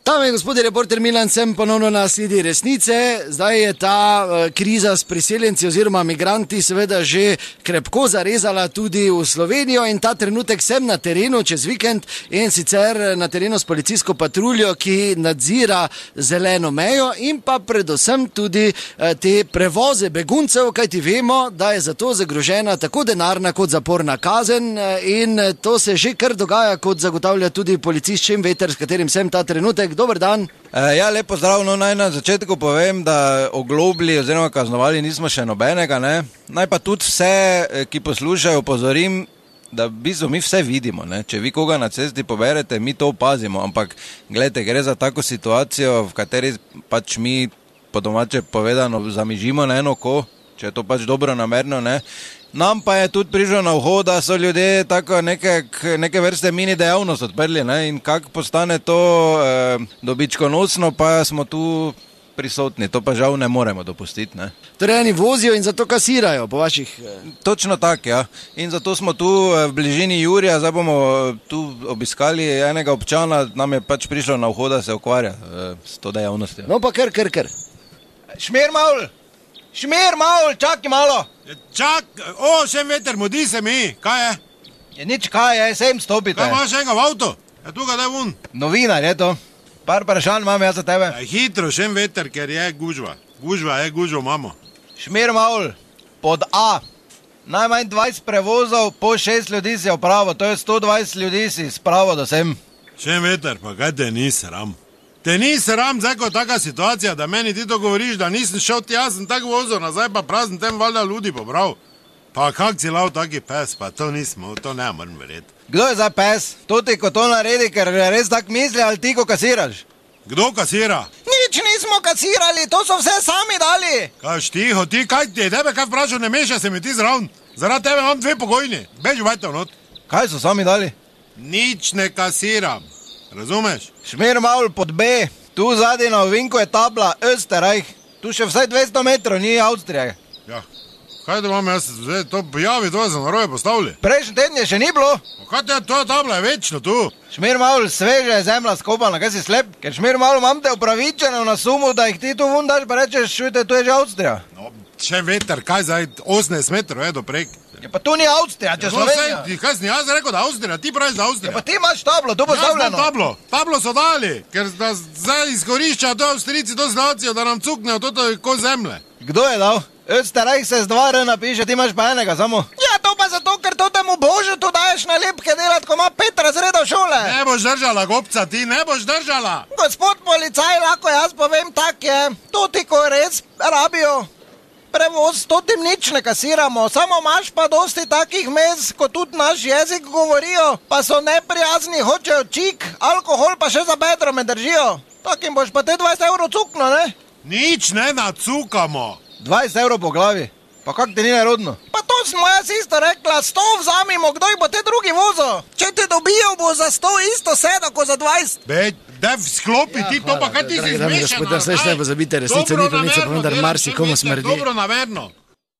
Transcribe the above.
Tam je gospod reporter Milan, sem ponovno na sledi resnice. Zdaj je ta kriza s priseljenci oziroma migranti seveda že krepko zarezala tudi v Slovenijo in ta trenutek sem na terenu čez vikend in sicer na terenu s policijsko patruljo, ki nadzira zeleno mejo in pa predvsem tudi te prevoze beguncev, kajti vemo, da je zato zagrožena tako denarna kot zaporna kazen in to se že kar dogaja, kot zagotavlja tudi policist Šemveter, s katerim sem ta trenutek. Dober dan. Ja, lepo zdrav. No, naj na začetku povem, da oglobili oziroma kaznovali nismo še nobenega, ne. Naj pa tudi vse, ki poslušajo, opozorim, da v bistvu mi vse vidimo, ne. Če vi koga na cesti poberete, mi to opazimo, ampak gledajte, gre za tako situacijo, v kateri pač mi po domače povedano zamižimo na eno oko, če je to pač dobro namerno, ne. Nam pa je tudi prišlo na uho, da so ljudje tako neke vrste mini dejavnost odprli, ne, in kako postane to dobičkonosno, pa smo tu prisotni, to pa žal ne moremo dopustiti, ne. Torej eni vozijo in zato kasirajo, po vaših... Točno tako, ja. In zato smo tu v bližini Jurija, zdaj bomo tu obiskali enega občana, nam je pač prišlo na uho, da se ukvarja s to dejavnostjo. No pa kar. Šmer maul, čakaj malo. Šemveter, mudi se mi, kaj je? Je nič kaj je, sem stopite. Kaj imaš enega v avto? Ja, tukaj daj vun. Novinar je to. Par vprašanj imam jaz za tebe. Hitro, Šemveter, ker je gužva. Gužvo imamo. Šmer maul, pod A. Najmanj 20 prevozov, po 6 ljudi si opravo, to je 120 ljudi si spravo do sem. Šemveter, pa kaj te ni sram? Te ni sram, zdaj ko taka situacija, da meni ti to govoriš, da nisem šel tja, sem tako vozil nazaj, pa prazen tem valjda ljudi pobral. Pa kak si lav taki pes, pa to nismo, to ne moram verjeti. Kdo je zdaj pes? To ti ko to naredi, ker res tak misli, ali ti ko kasiraš? Kdo kasira? Nič nismo kasirali, to so vse sami dali. Kaj tiho, ti kaj ti je, tebe kaj vprašal, ne meša se mi ti zraven. Zaradi tebe imam 2 pogojni, beži vajte vnot. Kaj so sami dali? Nič ne kasiram. Razumeš? Šmer maul pod B, tu zadnji na ovinku je tabla Österreich, tu še vsaj 200 metrov, ni Avstrija. Ja, kaj da imam jaz, to pojavi, to je za naroje postavili. Prejšnji teden je še ni bilo. Kaj te, to tabla je večno tu. Šmer maul, sveže je zemlja skopana, kaj si slep? Ker šmer maul, imam te upravičeno na sumu, da jih ti tu vun daš, pa rečeš, šujte, tu je že Avstrija. No, Šemveter, kaj zdaj 18 metrov je doprek. Ja, pa tu ni Avstrija, če Slovenija. Kaj si jaz rekel, da Avstrija, ti praviš, da Avstrija. Ja, pa ti imaš tablo, tu postavljeno. Tablo so dali, ker da zdaj izkoriščajo to Avstrijci, to situacijo, da nam cuknejo to ko zemlje. Kdo je dal? Österreich se z 2 R napiše, ti imaš pa enega samo. Ja, to pa zato, ker to temu Božu tu daješ nalepke delat, ko ima 5 razredov šole. Ne boš držala, gobca, ti ne boš držala. Gospod policaj, lahko jaz povem, tak je, to ti ko res rabijo. Prevoz, to tim nič ne kasiramo, samo imaš pa dosti takih mest, ko tudi naš jezik govorijo, pa so neprijazni, hočejo čik, alkohol pa še za bedro me držijo. Takim boš pa te 20 € cukno, ne? Nič ne nacukamo. 20 € po glavi, pa kak ti ni nerodno? Pa to sem moja sista rekla, 100 vzamimo, kdo jih bo te drugi vozo? Če te dobijo, bo za 100 isto sedel, ko za 20. Daj sklopi ti to, pa kaj ti si zmešano. Gospod, da sliš ne pozabite, resnica ni pravica, pa vendar marsikomu smrdi. Dobro namerno.